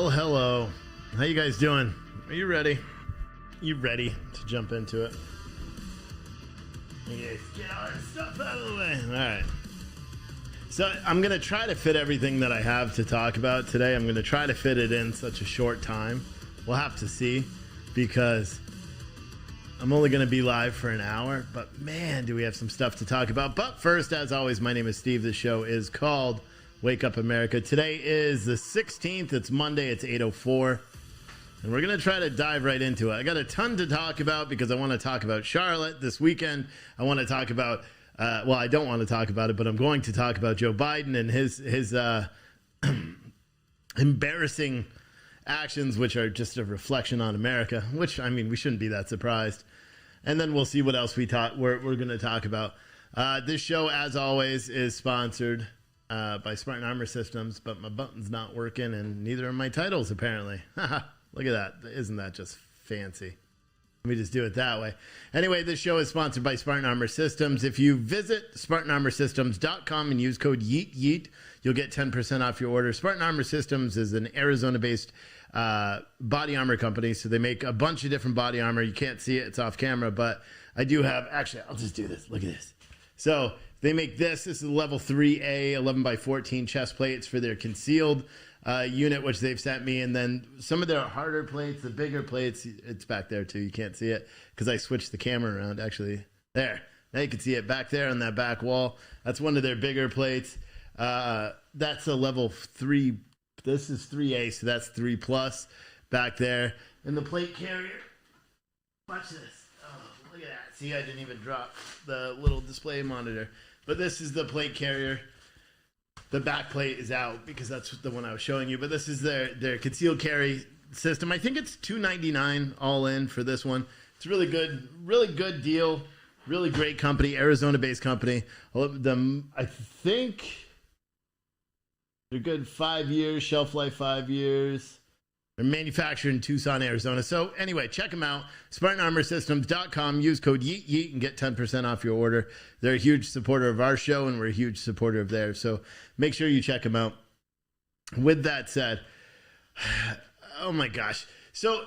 Well, hello. How you guys doing? Are you ready? You ready to jump into it? Okay, get all that stuff out of the way. All right. So I'm going to try to fit everything that I have to talk about today. I'm going to try to fit it in such a short time. We'll have to see, because I'm only going to be live for an hour. But man, do we have some stuff to talk about. But first, as always, my name is Steve. The show is called Wake Up America. Today is the 16th. It's Monday. It's 8:04. And we're going to try to dive right into it. I got a ton to talk about because I want to talk about Charlotte this weekend. I want to talk about, well, I don't want to talk about it, but I'm going to talk about Joe Biden and his embarrassing actions, which are just a reflection on America, which, I mean, we shouldn't be that surprised. And then we'll see what else we're going to talk about. This show, as always, is sponsored by Spartan Armor Systems, but my button's not working, and neither are my titles, apparently. Look at that. Isn't that just fancy? Let me just do it that way. Anyway, this show is sponsored by Spartan Armor Systems. If you visit SpartanArmorSystems.com and use code YEET, you'll get 10% off your order. Spartan Armor Systems is an Arizona-based body armor company, so they make a bunch of different body armor. You can't see it. It's off camera, but I do have... Actually, I'll just do this. Look at this. So they make this. This is level 3A 11x14 chest plates for their concealed unit, which they've sent me, and then some of their harder plates, the bigger plates, it's back there too. You can't see it because I switched the camera around. Actually, there. Now you can see it back there on that back wall. That's one of their bigger plates. That's a level 3. This is 3A, so that's 3 plus back there. And the plate carrier. Watch this. Oh, look at that. See, I didn't even drop the little display monitor. But this is the plate carrier. The back plate is out because that's the one I was showing you. But this is their concealed carry system. I think it's $299 all in for this one. It's really good deal. Really great company, Arizona-based company. I think they're good 5 years, shelf life 5 years. They're manufactured in Tucson, Arizona. So anyway, check them out. SpartanArmorSystems.com. Use code YEET and get 10% off your order. They're a huge supporter of our show, and we're a huge supporter of theirs. So make sure you check them out. With that said, oh my gosh. So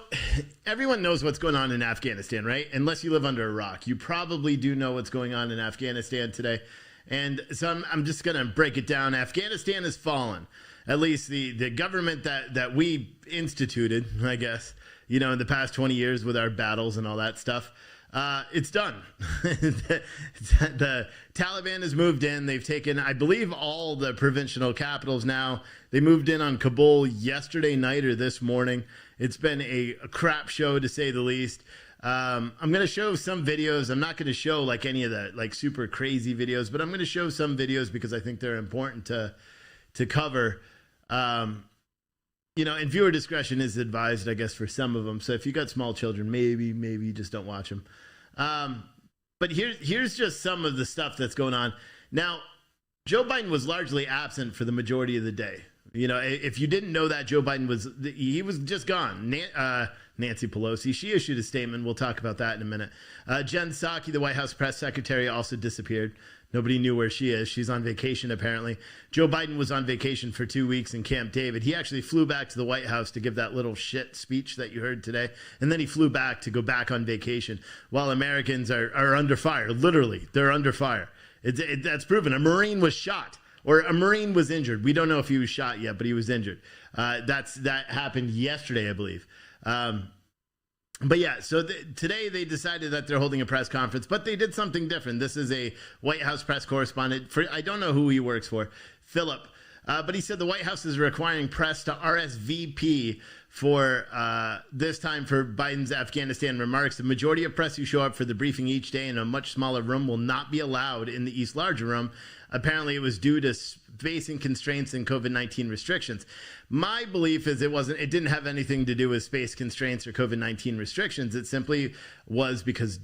everyone knows what's going on in Afghanistan, right? Unless you live under a rock. You probably do know what's going on in Afghanistan today. And so I'm just going to break it down. Afghanistan has fallen. At least the government that we instituted, I guess, in the past 20 years with our battles and all that stuff, it's done. The Taliban has moved in. They've taken, I believe, all the provincial capitals now. They moved in on Kabul yesterday night or this morning. It's been a crap show, to say the least. I'm going to show some videos. I'm not going to show like any of the like super crazy videos, but I'm going to show some videos because I think they're important to cover. And viewer discretion is advised, I guess, for some of them. So if you got small children, maybe you just don't watch them. But here's just some of the stuff that's going on. Now, Joe Biden was largely absent for the majority of the day. If you didn't know that, Joe Biden was just gone. Nancy Pelosi, she issued a statement. We'll talk about that in a minute. Jen Psaki, the White House press secretary, also disappeared. Nobody knew where she is. She's on vacation, apparently. Joe Biden was on vacation for 2 weeks in Camp David. He actually flew back to the White House to give that little shit speech that you heard today. And then he flew back to go back on vacation while Americans are under fire. Literally, they're under fire. That's proven. A Marine was shot, or a Marine was injured. We don't know if he was shot yet, but he was injured. That happened yesterday, I believe. But yeah, so today they decided that they're holding a press conference, but they did something different. This is a White House press correspondent. I don't know who he works for, Philip. But he said the White House is requiring press to RSVP for this time for Biden's Afghanistan remarks. The majority of press who show up for the briefing each day in a much smaller room will not be allowed in the East larger room. Apparently, it was due to spacing constraints and COVID-19 restrictions. My belief is it didn't have anything to do with space constraints or COVID-19 restrictions. It simply was because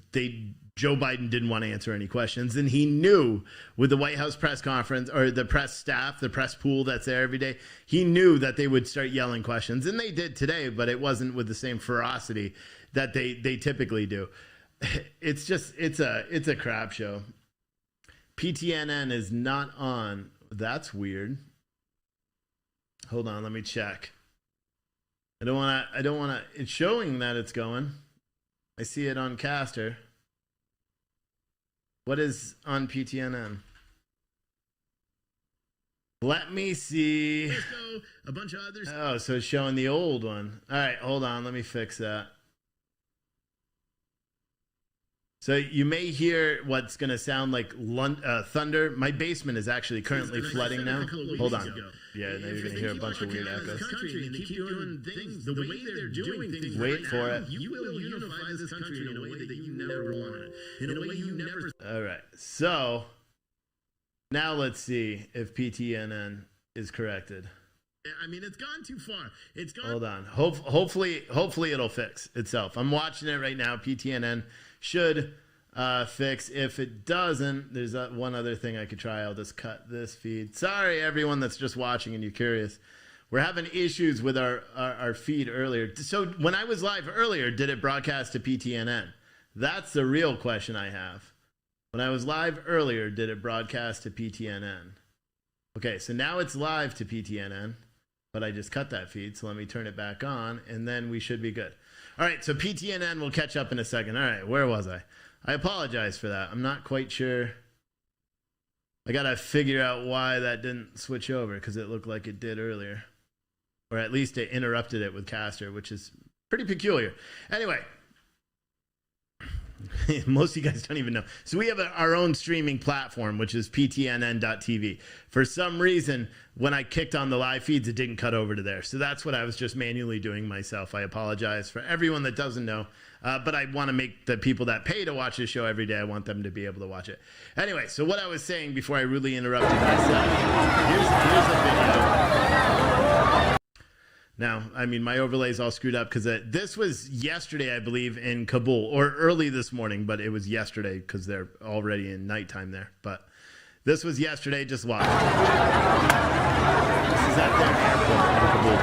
Joe Biden didn't want to answer any questions. And he knew with the White House press conference, or the press staff, the press pool that's there every day, he knew that they would start yelling questions. And they did today, but it wasn't with the same ferocity that they typically do. It's a crap show. PTNN is not on. That's weird. Hold on, let me check. I don't want to. It's showing that it's going. I see it on Caster. What is on PTNN? Let me see. A bunch of others. Oh, so it's showing the old one. All right, hold on. Let me fix that. So you may hear what's going to sound like thunder. My basement is actually currently flooding now. Hold on. Yeah, now you're going to hear a bunch of weird echoes. And they keep doing things the way they're doing things. Wait for it. You will unify this country in a way that you never wanted. In a way you never. All right. So now let's see if PTNN is corrected. I mean, it's gone too far. It's gone. Hold on. Hopefully it'll fix itself. I'm watching it right now. PTNN should fix. If it doesn't, there's one other thing I could try. I'll just cut this feed. Sorry, everyone that's just watching and you're curious. We're having issues with our feed earlier. So when I was live earlier, did it broadcast to PTNN? That's the real question I have. When I was live earlier, did it broadcast to PTNN? Okay, so now it's live to PTNN, but I just cut that feed, so let me turn it back on, and then we should be good. All right, so PTNN will catch up in a second. All right, where was I? I apologize for that. I'm not quite sure. I got to figure out why that didn't switch over, because it looked like it did earlier. Or at least it interrupted it with Caster, which is pretty peculiar. Anyway. Most of you guys don't even know. So we have our own streaming platform, which is ptnn.tv. For some reason, when I kicked on the live feeds, it didn't cut over to there. So that's what I was just manually doing myself. I apologize for everyone that doesn't know. But I want to make the people that pay to watch the show every day, I want them to be able to watch it. Anyway, so what I was saying before I rudely interrupted myself, here's a video. Now, I mean, my overlay is all screwed up because this was yesterday, I believe, in Kabul, or early this morning, but it was yesterday because they're already in nighttime there. But this was yesterday. Just watch. This is at their airport in Kabul.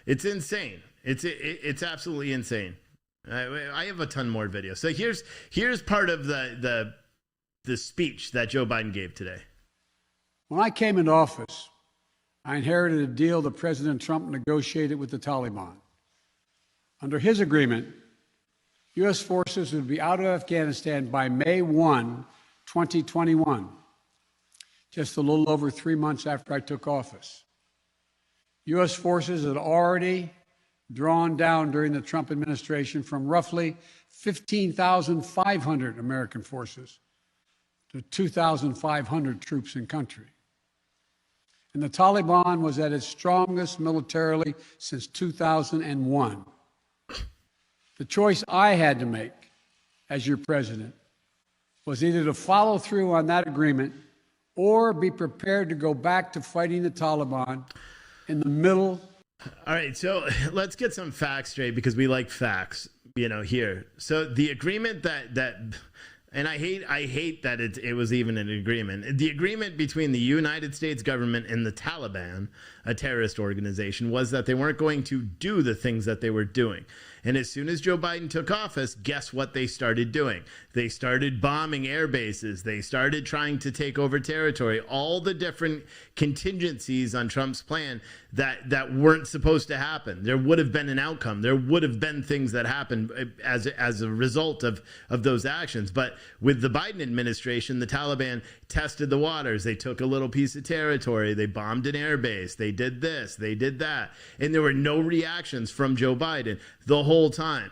It's insane. It's absolutely insane. I have a ton more videos. So here's part of the speech that Joe Biden gave today. When I came into office, I inherited a deal that President Trump negotiated with the Taliban. Under his agreement, U.S. forces would be out of Afghanistan by May 1, 2021, just a little over 3 months after I took office. U.S. forces had already drawn down during the Trump administration from roughly 15,500 American forces to 2,500 troops in country. And the Taliban was at its strongest militarily since 2001. The choice I had to make as your president was either to follow through on that agreement or be prepared to go back to fighting the Taliban in the middle. All right, so let's get some facts straight because we like facts, here. So the agreement that and I hate that it was even an agreement. The agreement between the United States government and the Taliban, a terrorist organization, was that they weren't going to do the things that they were doing. And as soon as Joe Biden took office, guess what they started doing? They started bombing air bases. They started trying to take over territory. All the different contingencies on Trump's plan that weren't supposed to happen. There would have been an outcome. There would have been things that happened as a result of those actions. But with the Biden administration, the Taliban tested the waters. They took a little piece of territory. They bombed an air base. They did this. They did that. And there were no reactions from Joe Biden the whole time.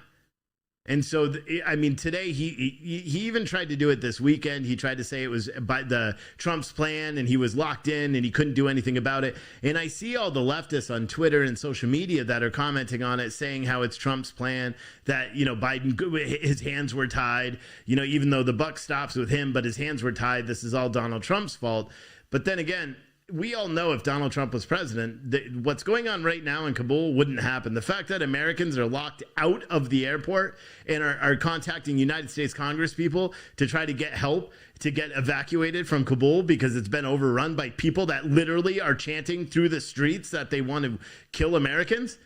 And so, today he even tried to do it this weekend. He tried to say it was by the Trump's plan and he was locked in and he couldn't do anything about it. And I see all the leftists on Twitter and social media that are commenting on it, saying how it's Trump's plan, that, Biden, his hands were tied, even though the buck stops with him, but his hands were tied. This is all Donald Trump's fault. But then again, we all know if Donald Trump was president, what's going on right now in Kabul wouldn't happen. The fact that Americans are locked out of the airport and are contacting United States Congress people to try to get help to get evacuated from Kabul because it's been overrun by people that literally are chanting through the streets that they want to kill Americans.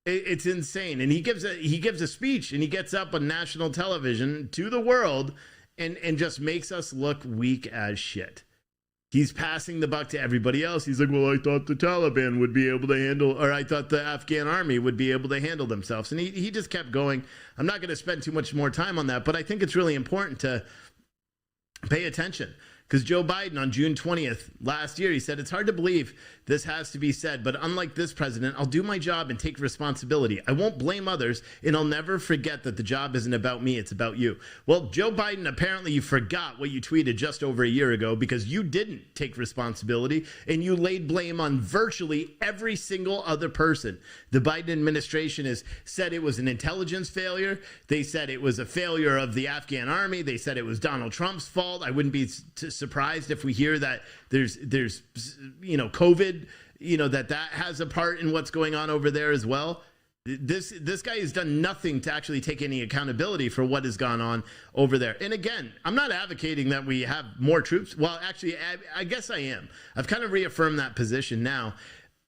It's insane. And he gives a speech and he gets up on national television to the world and just makes us look weak as shit. He's passing the buck to everybody else. He's like, well, I thought the Taliban would be able to handle, or I thought the Afghan army would be able to handle themselves. And he just kept going. I'm not going to spend too much more time on that, but I think it's really important to pay attention. Because Joe Biden on June 20th last year, he said, it's hard to believe this has to be said, but unlike this president, I'll do my job and take responsibility. I won't blame others, and I'll never forget that the job isn't about me, it's about you. Well, Joe Biden, apparently you forgot what you tweeted just over a year ago because you didn't take responsibility, and you laid blame on virtually every single other person. The Biden administration has said it was an intelligence failure. They said it was a failure of the Afghan army. They said it was Donald Trump's fault. I wouldn't be surprised if we hear that there's COVID, that has a part in what's going on over there as well. This guy has done nothing to actually take any accountability for what has gone on over there. And again, I'm not advocating that we have more troops. Well, actually, I guess I am. I've kind of reaffirmed that position now.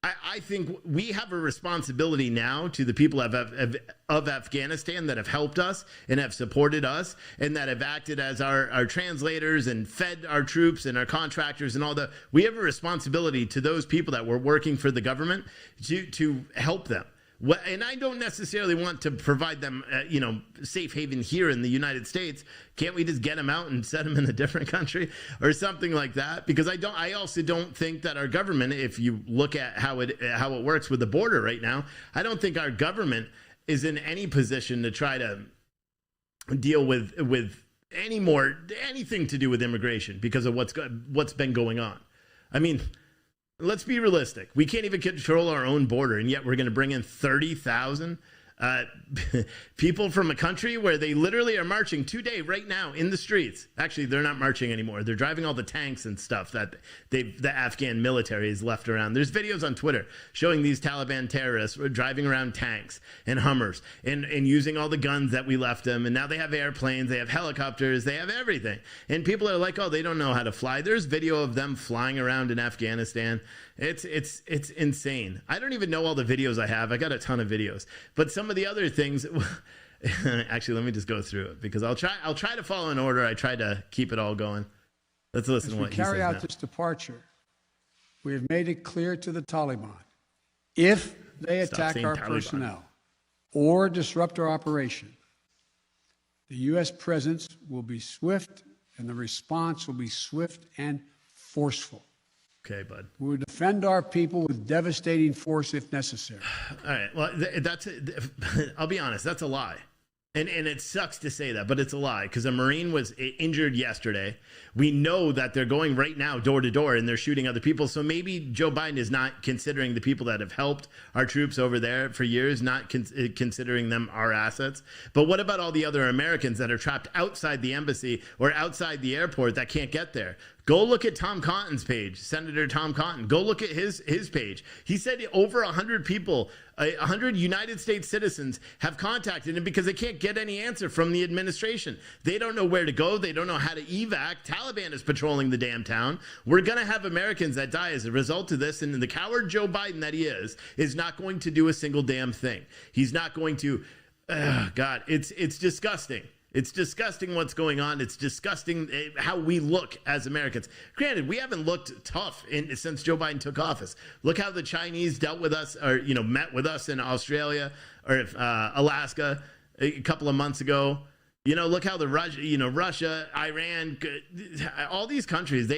I think we have a responsibility now to the people of Afghanistan that have helped us and have supported us and that have acted as our translators and fed our troops and our contractors and all that. We have a responsibility to those people that were working for the government to help them. And I don't necessarily want to provide them, safe haven here in the United States. Can't we just get them out and set them in a different country or something like that? Because I also don't think that our government, if you look at how it works with the border right now, I don't think our government is in any position to try to deal with anything to do with immigration because of what's been going on. I mean, let's be realistic. We can't even control our own border, and yet we're going to bring in 30,000 people from a country where they literally are marching today, right now, in the streets. Actually, they're not marching anymore. They're driving all the tanks and stuff that the Afghan military has left around. There's videos on Twitter showing these Taliban terrorists driving around tanks and Hummers and using all the guns that we left them. And now they have airplanes, they have helicopters, they have everything. And people are like, oh, they don't know how to fly. There's video of them flying around in Afghanistan. It's insane. I don't even know all the videos I have. I got a ton of videos. But some of the other things, actually, let me just go through it because I'll try to follow in order. I try to keep it all going. Let's listen to what he says. As we carry out this departure, we have made it clear to the Taliban, if they attack our personnel or disrupt our operation, the U.S. presence will be swift and the response will be swift and forceful. Okay, bud. We will defend our people with devastating force if necessary. All right. Well, I'll be honest. That's a lie. And it sucks to say that, but it's a lie because a Marine was injured yesterday. We know that they're going right now door to door and they're shooting other people. So maybe Joe Biden is not considering the people that have helped our troops over there for years, not considering them our assets. But what about all the other Americans that are trapped outside the embassy or outside the airport that can't get there? Go look at Tom Cotton's page, Senator Tom Cotton. Go look at his page. He said over 100 people, 100 United States citizens have contacted him because they can't get any answer from the administration. They don't know where to go. They don't know how to evac. Taliban is patrolling the damn town. We're going to have Americans that die as a result of this. And the coward Joe Biden that he is not going to do a single damn thing. He's not going to, God, it's disgusting. It's disgusting what's going on. It's disgusting how we look as Americans. Granted, we haven't looked tough since Joe Biden took office. Look how the Chinese dealt with us or, met with us in Australia or Alaska a couple of months ago. Look how the Russia, Iran, all these countries,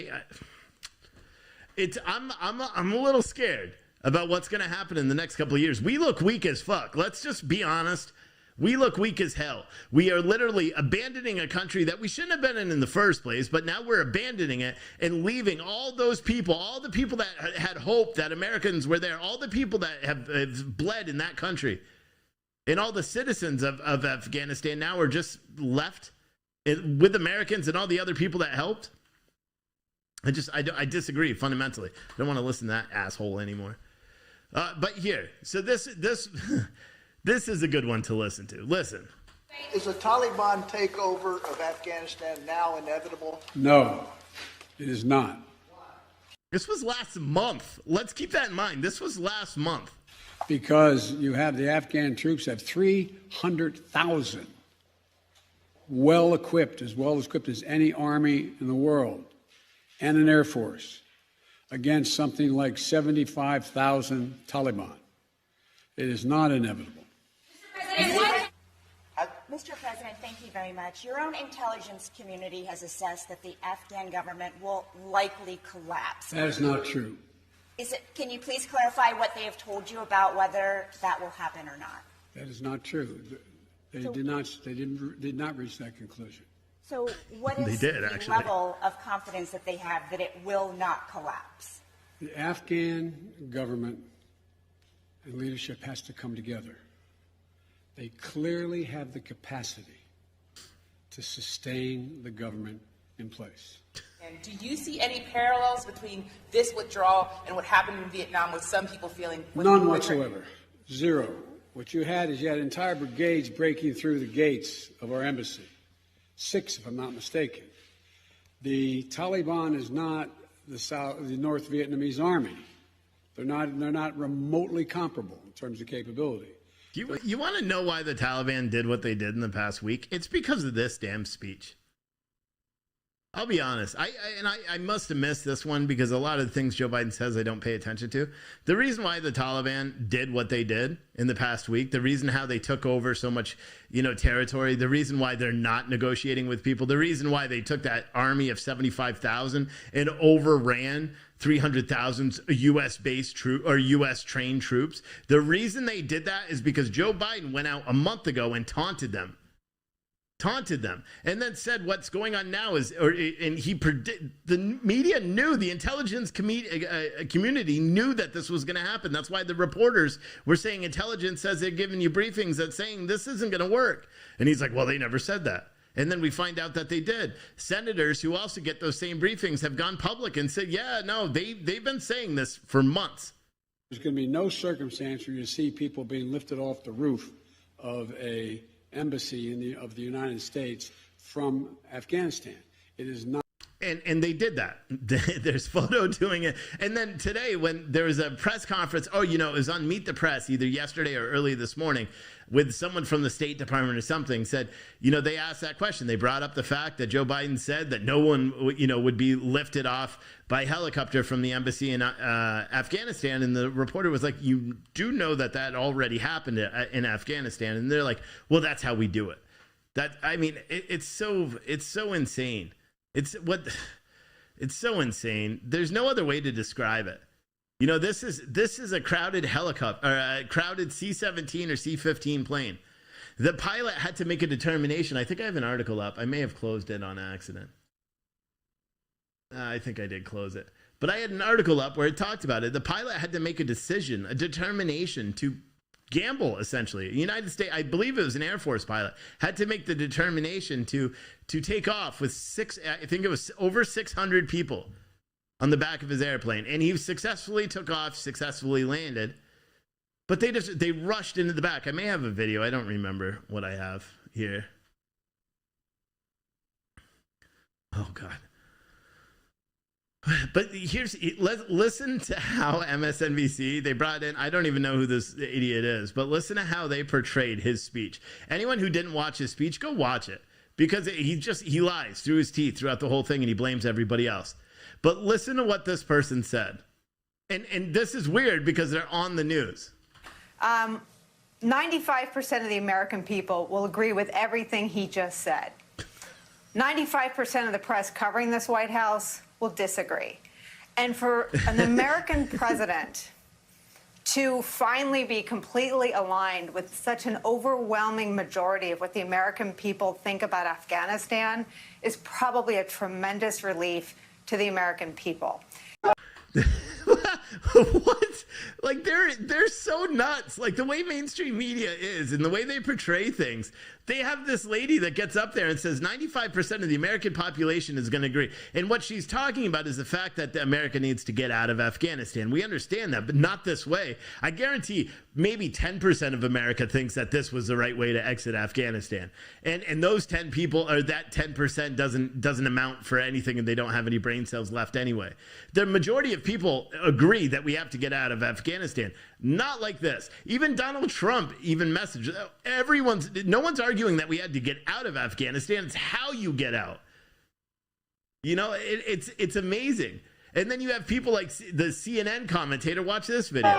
I'm a little scared about what's going to happen in the next couple of years. We look weak as fuck. Let's just be honest. We look weak as hell. We are literally abandoning a country that we shouldn't have been in the first place, but now we're abandoning it and leaving all those people, all the people that had hope that Americans were there, all the people that have bled in that country, and all the citizens of Afghanistan now are just left with Americans and all the other people that helped. I disagree fundamentally. I don't want to listen to that asshole anymore. But here, so this this is a good one to listen to. Listen. Is a Taliban takeover of Afghanistan now inevitable? No, it is not. This was last month. Let's keep that in mind. This was last month. Because you have the Afghan troops have 300,000 well equipped as any army in the world. and an air force against something like 75,000 Taliban. It is not inevitable. Mr. President, thank you very much. Your own intelligence community has assessed that the Afghan government will likely collapse. That is not true. Can you please clarify what they have told you about whether that will happen or not? That is not true. They did not reach that conclusion. So what is the level of confidence that they have that it will not collapse? The Afghan government and leadership has to come together. They clearly have the capacity to sustain the government in place. And do you see any parallels between this withdrawal and what happened in Vietnam, with some people feeling... None whatsoever. Zero. What you had entire brigades breaking through the gates of our embassy. 6, if I'm not mistaken. The Taliban is not the North Vietnamese army. They're not remotely comparable in terms of capability. You want to know why the Taliban did what they did in the past week? It's because of this damn speech. I'll be honest. I must have missed this one because a lot of the things Joe Biden says I don't pay attention to. The reason why the Taliban did what they did in the past week, the reason how they took over so much, territory, the reason why they're not negotiating with people, the reason why they took that army of 75,000 and overran 300,000 U.S.-based troops or U.S. trained troops. The reason they did that is because Joe Biden went out a month ago and taunted them, and then said what's going on now is, the media knew, the intelligence community knew that this was going to happen. That's why the reporters were saying intelligence says they're giving you briefings that saying this isn't going to work. And he's like, well, they never said that. And then we find out that they did. Senators who also get those same briefings have gone public and said, yeah, no, they've been saying this for months. There's going to be no circumstance where you see people being lifted off the roof of a embassy of the United States from Afghanistan. It is not. And they did that. There's photo doing it. And then today, when there was a press conference, it was on Meet the Press, either yesterday or early this morning, with someone from the State Department or something, said, they asked that question. They brought up the fact that Joe Biden said that no one, would be lifted off by helicopter from the embassy in Afghanistan. And the reporter was like, you do know that already happened in Afghanistan. And they're like, well, that's how we do it. It's so insane. It's so insane. There's no other way to describe it. This is a crowded helicopter, or a crowded C-17 or C-15 plane. The pilot had to make a determination. I think I have an article up. I may have closed it on accident. I think I did close it. But I had an article up where it talked about it. The pilot had to make a decision, a determination to gamble, essentially. The United States, I believe it was an Air Force pilot, had to make the determination to take off with over 600 people on the back of his airplane. And he successfully took off, successfully landed. But they rushed into the back. I may have a video. I don't remember what I have here. Oh, God. But listen to how MSNBC, they brought in, I don't even know who this idiot is, but listen to how they portrayed his speech. Anyone who didn't watch his speech, go watch it. Because he lies through his teeth throughout the whole thing and he blames everybody else. But listen to what this person said. And this is weird because they're on the news. 95% of the American people will agree with everything he just said. 95% of the press covering this White House will disagree. And for an American president to finally be completely aligned with such an overwhelming majority of what the American people think about Afghanistan is probably a tremendous relief to the American people. What? Like, they're so nuts. Like, the way mainstream media is and the way they portray things, they have this lady that gets up there and says 95% of the American population is going to agree. And what she's talking about is the fact that America needs to get out of Afghanistan. We understand that, but not this way. I guarantee maybe 10% of America thinks that this was the right way to exit Afghanistan. And those 10 people, or that 10% doesn't amount for anything, and they don't have any brain cells left anyway. The majority of people agree that we have to get out of Afghanistan. Not like this. Even Donald Trump even messaged. No one's arguing that we had to get out of Afghanistan. It's how you get out. You know, it's amazing. And then you have people like the CNN commentator. Watch this video.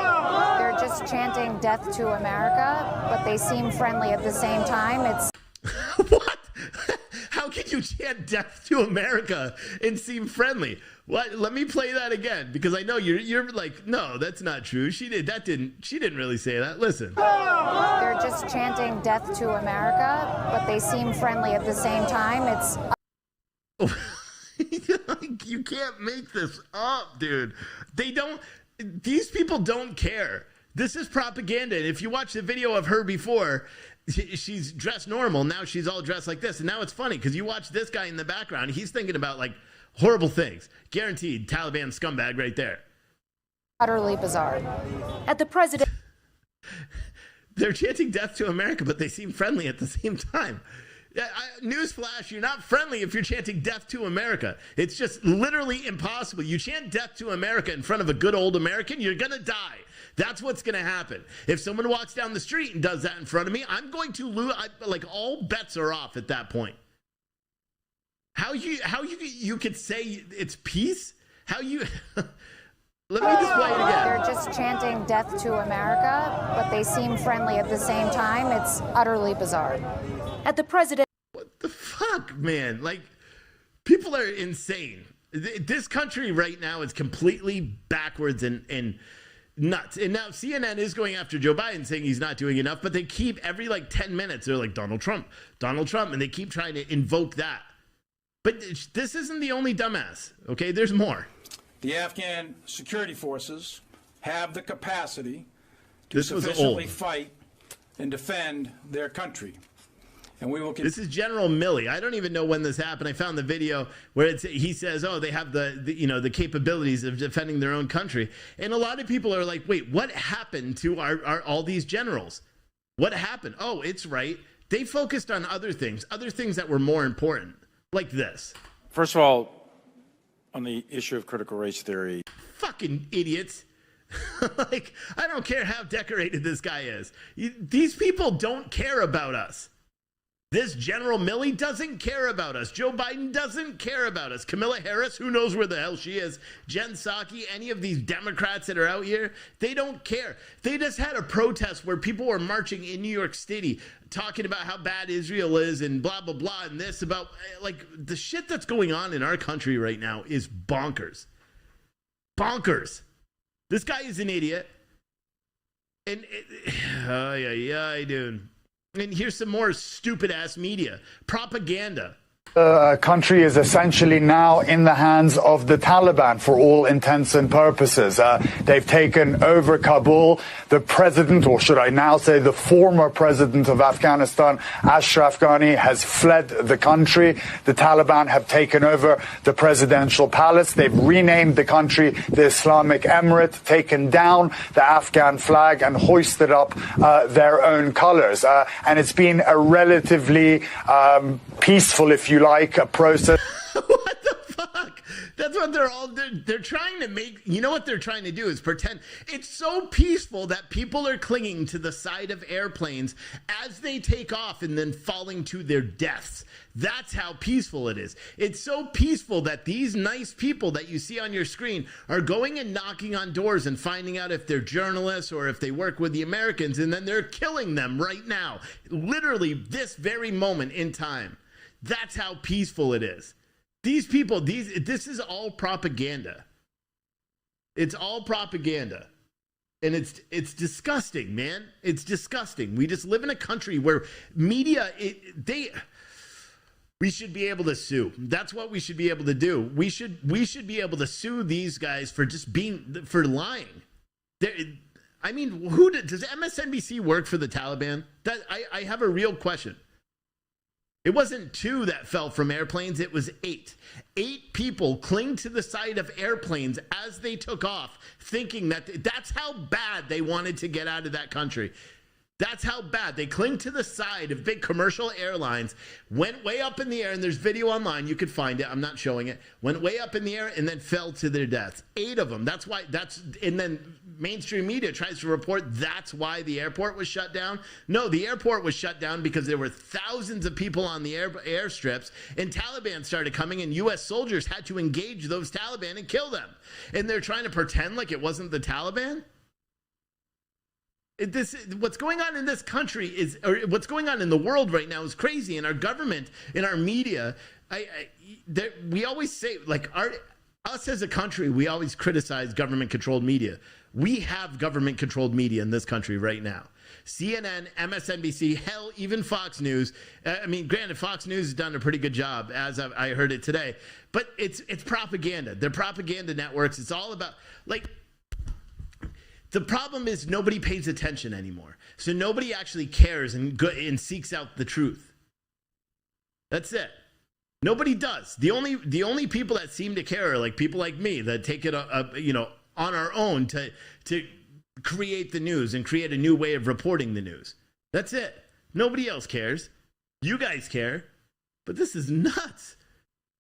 They're just chanting death to America, but they seem friendly at the same time. It's What? How can you chant death to America and seem friendly? What? Let me play that again, because I know you're like, no, that's not true. She didn't really say that. Listen. they're just chanting death to America, but they seem friendly at the same time. It's You can't make this up, dude. These people don't care. This is propaganda. And if you watch the video of her before, she's dressed normal. Now she's all dressed like this. And now it's funny because you watch this guy in the background. He's thinking about like horrible things. Guaranteed Taliban scumbag right there. utterly bizarre. At the president. They're chanting death to America, but they seem friendly at the same time. Newsflash, you're not friendly if you're chanting death to America. It's just literally impossible. You chant death to America in front of a good old American, you're going to die. That's what's going to happen. If someone walks down the street and does that in front of me, I'm going to lose. Like, all bets are off at that point. How you could say it's peace? How you... Let me just play it again. They're just chanting death to America, but they seem friendly at the same time. It's utterly bizarre. At the president. What the fuck, man? Like, people are insane. This country right now is completely backwards and nuts. And now CNN is going after Joe Biden, saying he's not doing enough, but they keep every like 10 minutes, they're like, Donald Trump, and they keep trying to invoke that. But this isn't the only dumbass, okay? There's more. The Afghan security forces have the capacity to This was sufficiently old. fight and defend their country. And we will This is General Milley. I don't even know when this happened. I found the video where he says, "Oh, they have the capabilities of defending their own country." And a lot of people are like, "Wait, what happened to our all these generals? What happened?" Oh, it's right. They focused on other things that were more important, like this. First of all, on the issue of critical race theory. Fucking idiots. Like, I don't care how decorated this guy is. These people don't care about us. This General Milley doesn't care about us. Joe Biden doesn't care about us. Kamala Harris, who knows where the hell she is. Jen Psaki, any of these Democrats that are out here, they don't care. They just had a protest where people were marching in New York City talking about how bad Israel is and blah, blah, blah, and this about, like, the shit that's going on in our country right now is bonkers. Bonkers. This guy is an idiot. And, dude. And here's some more stupid-ass media. Propaganda. The country is essentially now in the hands of the Taliban for all intents and purposes. They've taken over Kabul. The president, or should I now say the former president of Afghanistan, Ashraf Ghani, has fled the country. The Taliban have taken over the presidential palace. They've renamed the country the Islamic Emirate, taken down the Afghan flag and hoisted up their own colors. And it's been a relatively peaceful, if you like, a process. What the fuck? That's what they're trying to make. You know what they're trying to do is pretend it's so peaceful that people are clinging to the side of airplanes as they take off and then falling to their deaths. That's how peaceful it is. It's so peaceful that these nice people that you see on your screen are going and knocking on doors and finding out if they're journalists or if they work with the Americans, and then they're killing them right now. Literally this very moment in time. That's how peaceful it is. These people, this is all propaganda. It's all propaganda. And it's disgusting, man. It's disgusting. We just live in a country where media, we should be able to sue. That's what we should be able to do. We should be able to sue these guys for just for lying. I mean, does MSNBC work for the Taliban? I have a real question. It wasn't 2 that fell from airplanes. It was 8. 8 people cling to the side of airplanes as they took off, thinking that that's how bad they wanted to get out of that country. That's how bad. They cling to the side of big commercial airlines, went way up in the air, and there's video online. You could find it. I'm not showing it. Went way up in the air and then fell to their deaths. 8 of them. And then mainstream media tries to report that's why the airport was shut down. No, the airport was shut down because there were thousands of people on the airstrips, and Taliban started coming, and U.S. soldiers had to engage those Taliban and kill them. And they're trying to pretend like it wasn't the Taliban? What's going on in this country or what's going on in the world right now is crazy. In our government, in our media, we always say, like, us as a country, we always criticize government-controlled media. We have government-controlled media in this country right now. CNN, MSNBC, hell, even Fox News. I mean, granted, Fox News has done a pretty good job, as I heard it today. But it's propaganda. They're propaganda networks. It's all about, like... The problem is nobody pays attention anymore. So nobody actually cares and seeks out the truth. That's it. Nobody does. The only people that seem to care are like people like me that take it on our own to create the news and create a new way of reporting the news. That's it. Nobody else cares. You guys care. But this is nuts.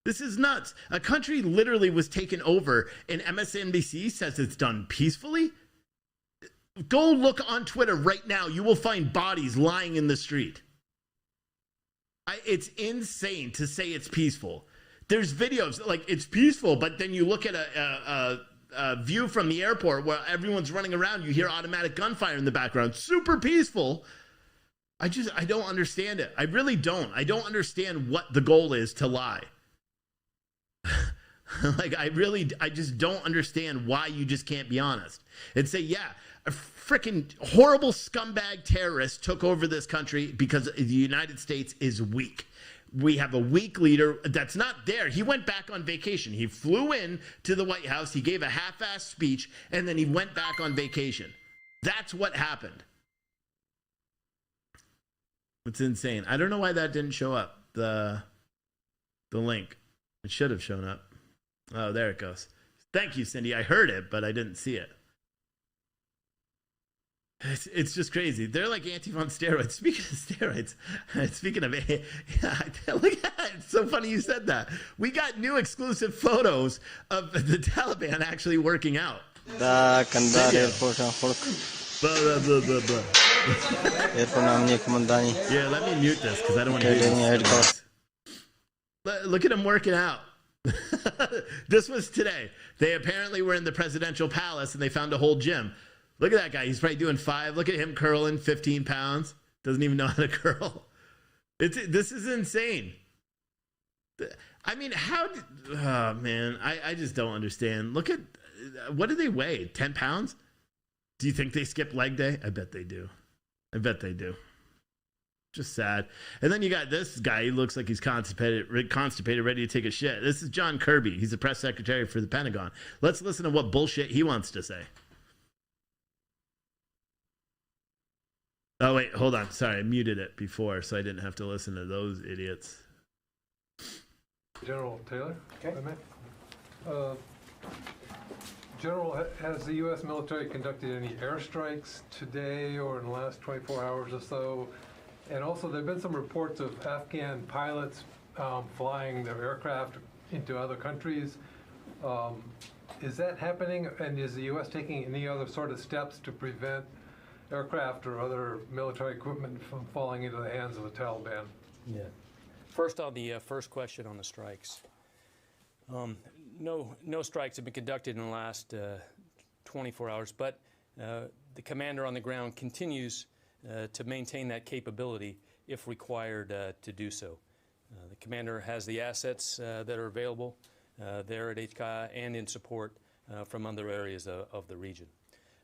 This is nuts. A country literally was taken over and MSNBC says it's done peacefully. Go look on Twitter right now. You will find bodies lying in the street. It's insane to say it's peaceful. There's videos like it's peaceful, but then you look at a view from the airport where everyone's running around. You hear automatic gunfire in the background. Super peaceful. I don't understand it. I really don't. I don't understand what the goal is to lie. Like, I just don't understand why you just can't be honest and say, yeah, a freaking horrible scumbag terrorist took over this country because the United States is weak. We have a weak leader that's not there. He went back on vacation. He flew in to the White House. He gave a half-assed speech, and then he went back on vacation. That's what happened. It's insane. I don't know why that didn't show up, the link. It should have shown up. Oh, there it goes. Thank you, Cindy. I heard it, but I didn't see it. It's just crazy. They're like Antifa on steroids. Speaking of steroids, speaking of, look at that. It's so funny you said that. We got new exclusive photos of the Taliban actually working out. Yeah, let me mute this because I don't want to hear this. Look at him working out. This was today. They apparently were in the presidential palace and they found a whole gym. Look at that guy. He's probably doing 5. Look at him curling 15 pounds. Doesn't even know how to curl. This is insane. I mean, oh man, I just don't understand. Look at, what do they weigh? 10 pounds? Do you think they skip leg day? I bet they do. Just sad. And then you got this guy. He looks like he's constipated, ready to take a shit. This is John Kirby. He's the press secretary for the Pentagon. Let's listen to what bullshit he wants to say. Oh, wait, hold on. Sorry, I muted it before, so I didn't have to listen to those idiots. General Taylor, okay. General, has the U.S. military conducted any airstrikes today or in the last 24 hours or so? And also, there have been some reports of Afghan pilots flying their aircraft into other countries. Is that happening? And is the U.S. taking any other sort of steps to prevent aircraft or other military equipment from falling into the hands of the Taliban? Yeah. First, on the first question on the strikes. No strikes have been conducted in the last 24 hours, but the commander on the ground continues to maintain that capability if required to do so. The commander has the assets that are available there at HKI and in support from other areas of the region.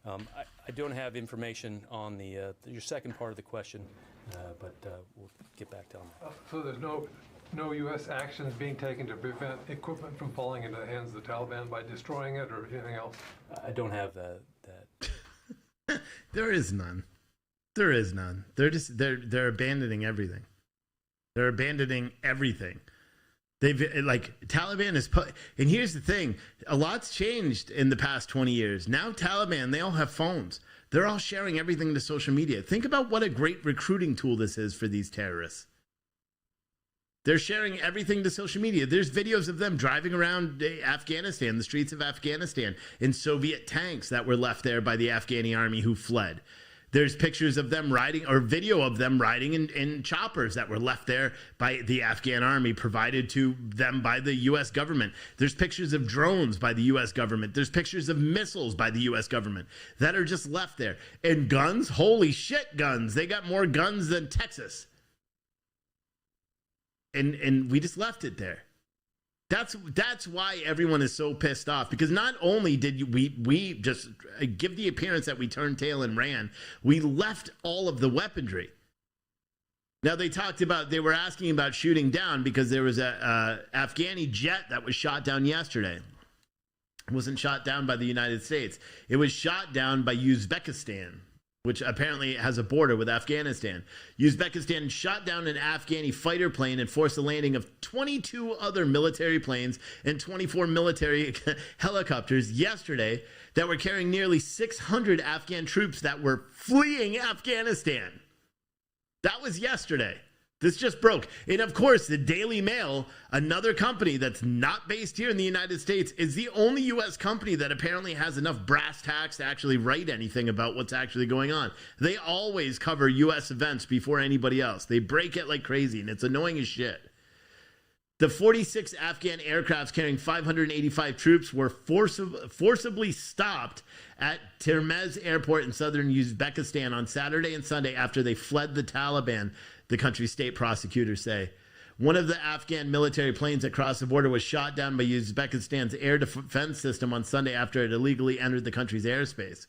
I don't have information on your second part of the question, but we'll get back to that. So there's no U.S. actions being taken to prevent equipment from falling into the hands of the Taliban by destroying it or anything else? I don't have that. There is none. There is none. They're abandoning everything. They're abandoning everything. Taliban is and here's the thing, a lot's changed in the past 20 years. Now Taliban, they all have phones. They're all sharing everything to social media. Think about what a great recruiting tool this is for these terrorists. They're sharing everything to social media. There's videos of them driving around Afghanistan, the streets of Afghanistan, in Soviet tanks that were left there by the Afghani army who fled. There's pictures of them riding, or video of them riding in choppers that were left there by the Afghan army, provided to them by the U.S. government. There's pictures of drones by the U.S. government. There's pictures of missiles by the U.S. government that are just left there. And guns, holy shit, guns. They got more guns than Texas. And we just left it there. That's why everyone is so pissed off, because not only did we just give the appearance that we turned tail and ran, we left all of the weaponry. Now they were asking about shooting down, because there was a Afghani jet that was shot down yesterday. It wasn't shot down by the United States. It was shot down by Uzbekistan, which apparently has a border with Afghanistan. Uzbekistan shot down an Afghani fighter plane and forced the landing of 22 other military planes and 24 military helicopters yesterday that were carrying nearly 600 Afghan troops that were fleeing Afghanistan. That was yesterday. This just broke. And of course, the Daily Mail, another company that's not based here in the United States, is the only U.S. company that apparently has enough brass tacks to actually write anything about what's actually going on. They always cover U.S. events before anybody else. They break it like crazy, and it's annoying as shit. The 46 Afghan aircrafts carrying 585 troops were forcibly stopped at Termez Airport in southern Uzbekistan on Saturday and Sunday after they fled the Taliban, the country's state prosecutors say. One of the Afghan military planes that crossed the border was shot down by Uzbekistan's air defense system on Sunday after it illegally entered the country's airspace.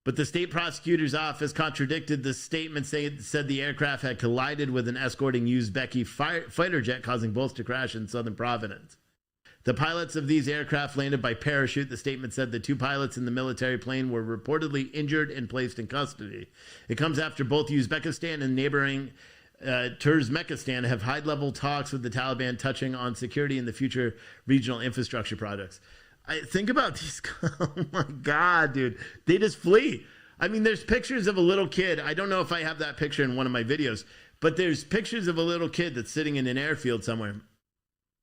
But the state prosecutor's office contradicted the statement, said the aircraft had collided with an escorting Uzbeki fighter jet, causing both to crash in southern Providence. The pilots of these aircraft landed by parachute. The statement said the two pilots in the military plane were reportedly injured and placed in custody. It comes after both Uzbekistan and neighboring Turkmenistan have high-level talks with the Taliban touching on security and the future regional infrastructure projects. Think about these. Oh my God, dude. They just flee. I mean, there's pictures of a little kid. I don't know if I have that picture in one of my videos, but there's pictures of a little kid that's sitting in an airfield somewhere.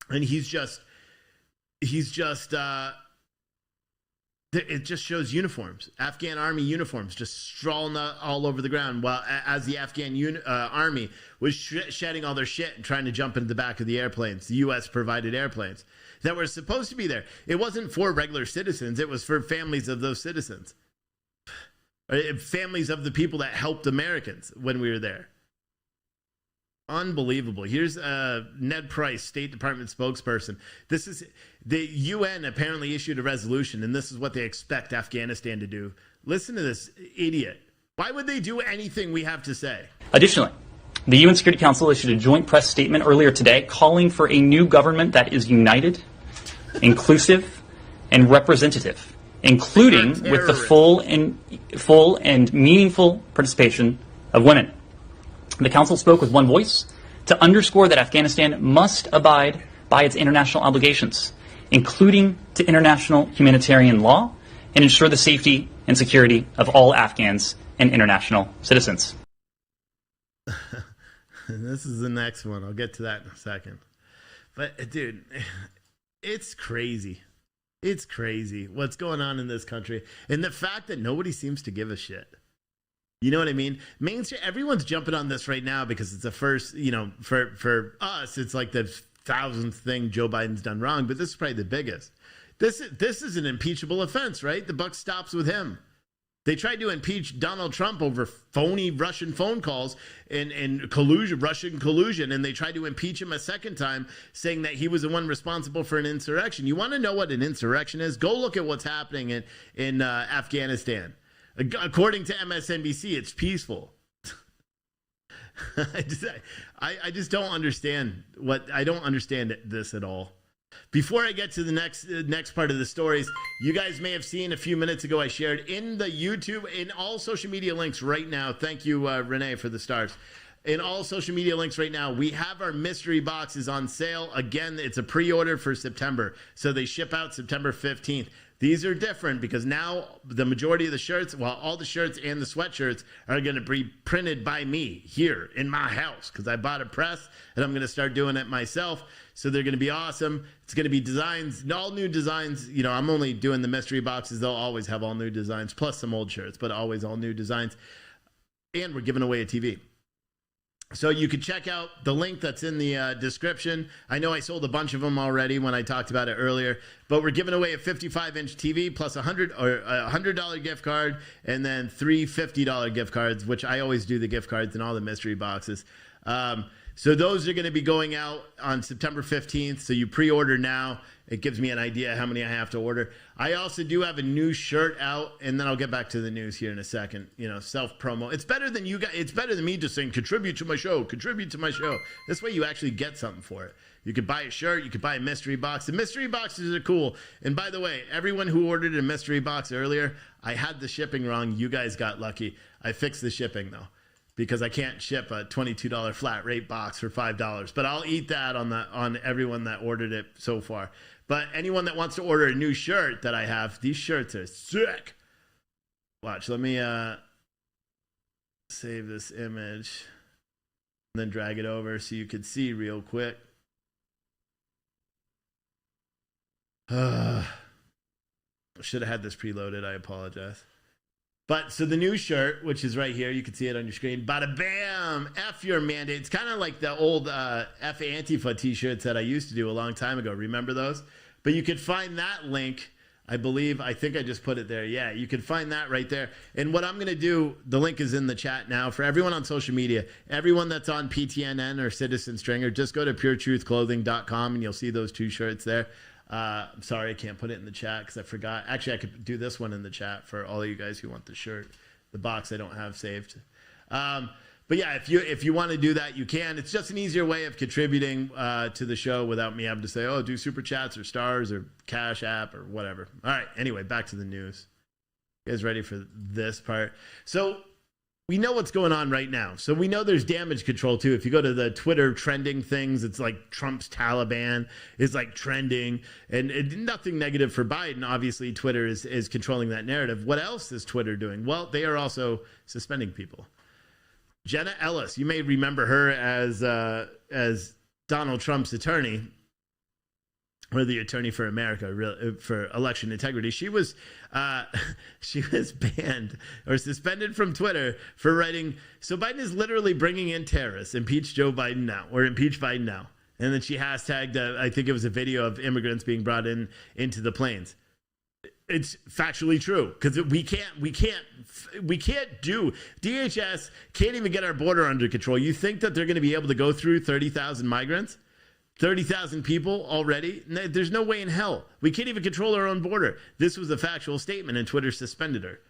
And it just shows uniforms, Afghan army uniforms, just strolling all over the ground, while as the Afghan army was shedding all their shit and trying to jump into the back of the airplanes, the U.S. provided airplanes that were supposed to be there. It wasn't for regular citizens. It was for families of those citizens, families of the people that helped Americans when we were there. Unbelievable. Here's Ned Price, State Department spokesperson. This is the UN apparently issued a resolution, and this is what they expect Afghanistan to do. Listen to this idiot. Why would they do anything we have to say? Additionally, the UN Security Council issued a joint press statement earlier today calling for a new government that is united, inclusive, and representative, including with the full and meaningful participation of women. The Council spoke with one voice to underscore that Afghanistan must abide by its international obligations, including to international humanitarian law, and ensure the safety and security of all Afghans and international citizens. This is the next one. I'll get to that in a second. But, dude, it's crazy. It's crazy what's going on in this country. And the fact that nobody seems to give a shit. You know what I mean? Mainstream, everyone's jumping on this right now because it's the first, for us, it's like the 1000th thing Joe Biden's done wrong, but this is probably the biggest. This is an impeachable offense, right? The buck stops with him. They tried to impeach Donald Trump over phony Russian phone calls and collusion, Russian collusion, and they tried to impeach him a second time, saying that he was the one responsible for an insurrection. You want to know what an insurrection is? Go look at what's happening in Afghanistan. According to MSNBC, it's peaceful. I just don't understand I don't understand this at all. Before I get to the next part of the stories, you guys may have seen a few minutes ago I shared in the YouTube, in all social media links right now. Thank you, Renee, for the stars. In all social media links right now, we have our mystery boxes on sale. Again, it's a pre-order for September, so they ship out September 15th. These are different because now the majority of the shirts, well, all the shirts and the sweatshirts are going to be printed by me here in my house because I bought a press and I'm going to start doing it myself. So they're going to be awesome. It's going to be designs, all new designs. You know, I'm only doing the mystery boxes. They'll always have all new designs, plus some old shirts, but always all new designs. And we're giving away a TV. So you can check out the link that's in the description. I know I sold a bunch of them already when I talked about it earlier, but we're giving away a 55-inch TV plus a $100 gift card and then three $50 gift cards, which I always do the gift cards in all the mystery boxes. So those are going to be going out on September 15th. So you pre-order now. It gives me an idea how many I have to order. I also do have a new shirt out, and then I'll get back to the news here in a second. You know, self-promo. It's better than you guys. It's better than me just saying, contribute to my show, contribute to my show. This way you actually get something for it. You could buy a shirt. You could buy a mystery box. The mystery boxes are cool. And by the way, everyone who ordered a mystery box earlier, I had the shipping wrong. You guys got lucky. I fixed the shipping, though, because I can't ship a $22 flat rate box for $5. But I'll eat that on everyone that ordered it so far. But anyone that wants to order a new shirt that I have, these shirts are sick. Watch, let me save this image and then drag it over so you can see real quick. Should have had this preloaded. I apologize. But so the new shirt, which is right here, you can see it on your screen. Bada bam! F your mandate. It's kind of like the old F Antifa t-shirts that I used to do a long time ago. Remember those? But you could find that link, I think I just put it there. Yeah, you can find that right there. And what I'm going to do, the link is in the chat now. For everyone on social media, everyone that's on PTNN or Citizen Stringer, just go to puretruthclothing.com and you'll see those two shirts there. I'm sorry I can't put it in the chat because I forgot. Actually, I could do this one in the chat for all of you guys who want the shirt. The box I don't have saved. But yeah, if you want to do that, you can. It's just an easier way of contributing to the show without me having to say, oh, do super chats or stars or Cash App or whatever. All right, anyway, back to the news. You guys ready for this part? So we know what's going on right now. So we know there's damage control too. If you go to the Twitter trending things, it's like Trump's Taliban is like trending, and nothing negative for Biden. Obviously, Twitter is controlling that narrative. What else is Twitter doing? Well, they are also suspending people. Jenna Ellis, you may remember her as Donald Trump's attorney, or the attorney for America for election integrity. She was banned or suspended from Twitter for writing. So Biden is literally bringing in terrorists. Impeach Joe Biden now, or impeach Biden now. And then she hashtagged, I think it was a video of immigrants being brought into the planes. It's factually true because we can't do DHS can't even get our border under control. You think that they're going to be able to go through 30,000 migrants? 30,000 people already? There's no way in hell. We can't even control our own border. This was a factual statement, and Twitter suspended her.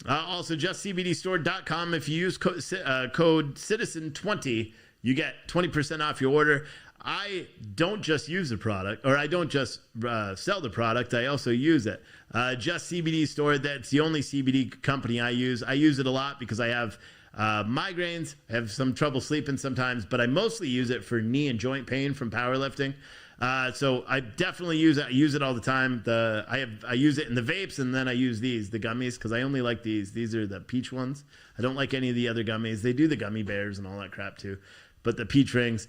Also, justcbdstore.com. If you use code Citizen20, you get 20% off your order. I don't just use the product, or I don't just sell the product. I also use it. Just CBD Store, that's the only CBD company I use. I use it a lot because I have migraines. I have some trouble sleeping sometimes, but I mostly use it for knee and joint pain from powerlifting. So I definitely use it. I use it all the time. I use it in the vapes, and then I use the gummies, because I only like these. These are the peach ones. I don't like any of the other gummies. They do the gummy bears and all that crap too, but the peach rings.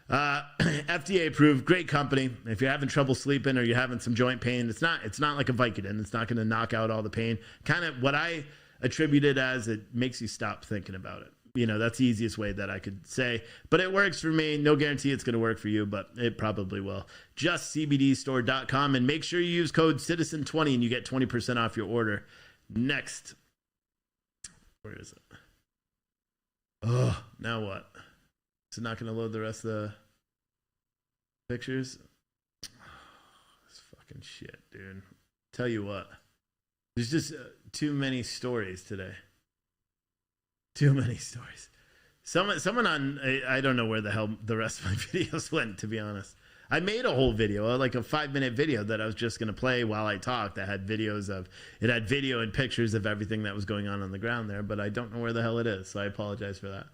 FDA approved, great company. If you're having trouble sleeping or you're having some joint pain, it's not like a Vicodin. It's not going to knock out all the pain. Kind of what I attribute it as, it makes you stop thinking about it. You know, that's the easiest way that I could say, but it works for me. No guarantee it's going to work for you, but it probably will. JustCBDstore.com, and make sure you use code Citizen20 and you get 20% off your order. Next. Where is it? Oh, now what? Is it not going to load the rest of the pictures? This fucking shit, dude. Tell you what. There's just too many stories today. Too many stories. Someone on, I don't know where the hell the rest of my videos went, to be honest. I made a whole video, like a 5-minute video that I was just going to play while I talked. That had it had video and pictures of everything that was going on the ground there, but I don't know where the hell it is, so I apologize for that.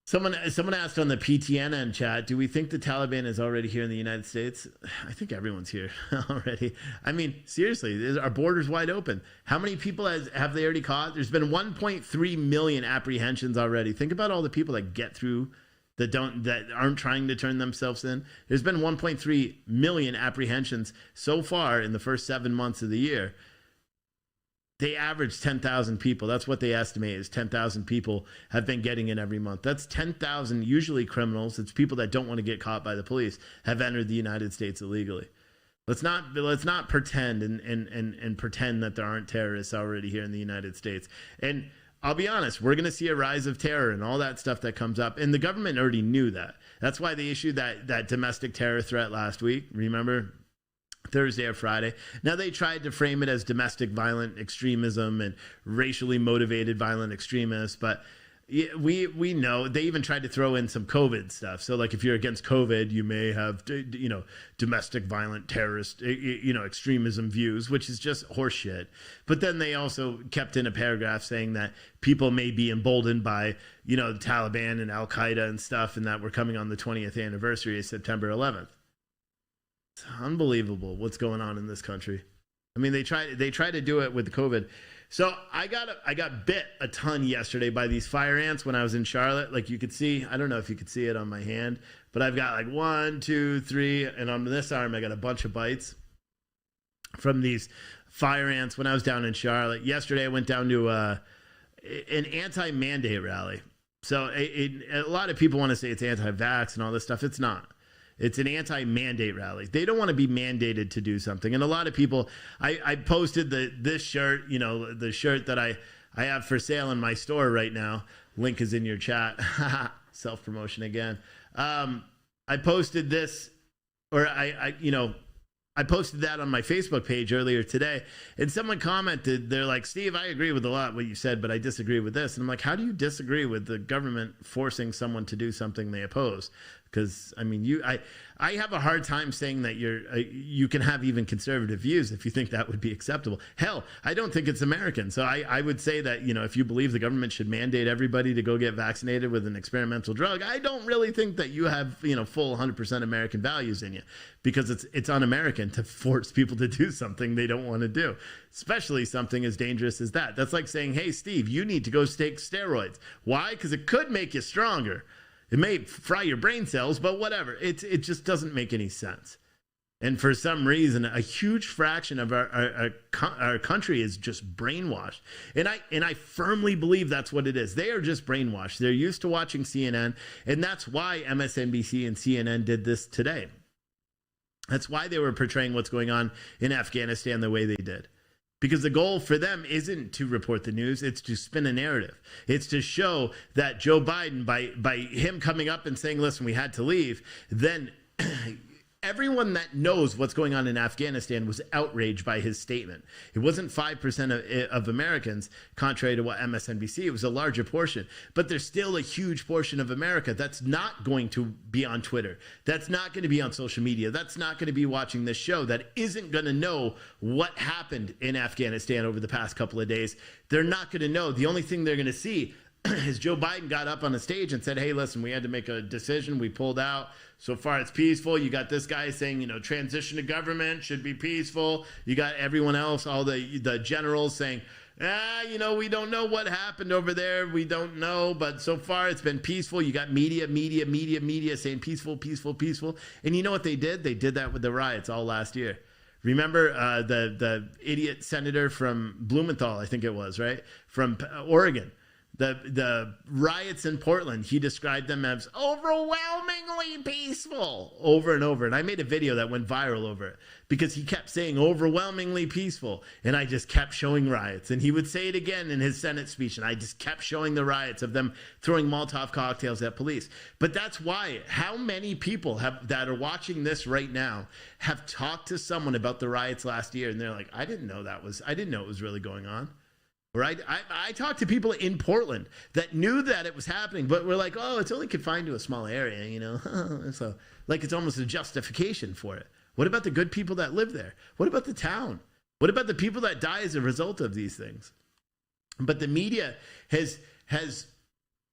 Someone asked on the PTNN chat, do we think the Taliban is already here in the United States? I think everyone's here already. I mean, seriously, our border's wide open. How many people have they already caught? There's been 1.3 million apprehensions already. Think about all the people that get through that aren't trying to turn themselves in. There's been 1.3 million apprehensions so far in the first 7 months of the year. They average 10,000 people. That's what they estimate is 10,000 people have been getting in every month. That's 10,000 usually criminals. It's people that don't want to get caught by the police have entered the United States illegally. Let's not pretend and pretend that there aren't terrorists already here in the United States. And I'll be honest, we're going to see a rise of terror and all that stuff that comes up. And the government already knew that. That's why they issued that domestic terror threat last week. Remember? Thursday or Friday. Now they tried to frame it as domestic violent extremism and racially motivated violent extremists, but we know they even tried to throw in some COVID stuff. So like if you're against COVID, you may have, domestic violent terrorist, extremism views, which is just horseshit. But then they also kept in a paragraph saying that people may be emboldened by, the Taliban and Al Qaeda and stuff, and that we're coming on the 20th anniversary of September 11th. It's unbelievable what's going on in this country. I mean, they try to do it with COVID. So I got bit a ton yesterday by these fire ants when I was in Charlotte. Like you could see, I don't know if you could see it on my hand, but I've got like 1, 2, 3, and on this arm I got a bunch of bites from these fire ants when I was down in Charlotte. Yesterday I went down to an anti-mandate rally. So a lot of people want to say it's anti-vax and all this stuff. It's not. It's an anti-mandate rally. They don't want to be mandated to do something. And a lot of people, I posted this shirt, the shirt that I have for sale in my store right now. Link is in your chat. Self-promotion again. I posted this, or I posted that on my Facebook page earlier today, and someone commented, they're like, Steve, I agree with a lot what you said, but I disagree with this. And I'm like, how do you disagree with the government forcing someone to do something they oppose? Because I mean, I have a hard time saying that you can have even conservative views if you think that would be acceptable. Hell, I don't think it's American. So I would say that, if you believe the government should mandate everybody to go get vaccinated with an experimental drug, I don't really think that you have, full 100% American values in you, because it's un-American to force people to do something they don't want to do, especially something as dangerous as that. That's like saying, hey, Steve, you need to go take steroids. Why? Because it could make you stronger. It may fry your brain cells, but whatever. It just doesn't make any sense. And for some reason, a huge fraction of our country is just brainwashed. And I firmly believe that's what it is. They are just brainwashed. They're used to watching CNN, and that's why MSNBC and CNN did this today. That's why they were portraying what's going on in Afghanistan the way they did. Because the goal for them isn't to report the news, it's to spin a narrative. It's to show that Joe Biden, by him coming up and saying, listen, we had to leave, then everyone that knows what's going on in Afghanistan was outraged by his statement. It wasn't 5% of Americans, contrary to what MSNBC, it was a larger portion. But there's still a huge portion of America that's not going to be on Twitter, that's not going to be on social media, that's not going to be watching this show, that isn't going to know what happened in Afghanistan over the past couple of days. They're not going to know. The only thing they're going to see is Joe Biden got up on a stage and said, hey, listen, we had to make a decision. We pulled out. So far, it's peaceful. You got this guy saying, transition to government should be peaceful. You got everyone else, all the generals saying, we don't know what happened over there. We don't know. But so far, it's been peaceful. You got media saying peaceful, peaceful, peaceful. And you know what they did? They did that with the riots all last year. Remember the idiot senator from Blumenthal, I think it was, right? From Oregon. The riots in Portland, he described them as overwhelmingly peaceful over and over. And I made a video that went viral over it because he kept saying overwhelmingly peaceful. And I just kept showing riots. And he would say it again in his Senate speech. And I just kept showing the riots of them throwing Molotov cocktails at police. But that's why, how many people that are watching this right now have talked to someone about the riots last year. And they're like, I didn't know it was really going on. Right? I talked to people in Portland that knew that it was happening, but were like, oh, it's only confined to a small area, So, like, it's almost a justification for it. What about the good people that live there? What about the town? What about the people that die as a result of these things? But the media has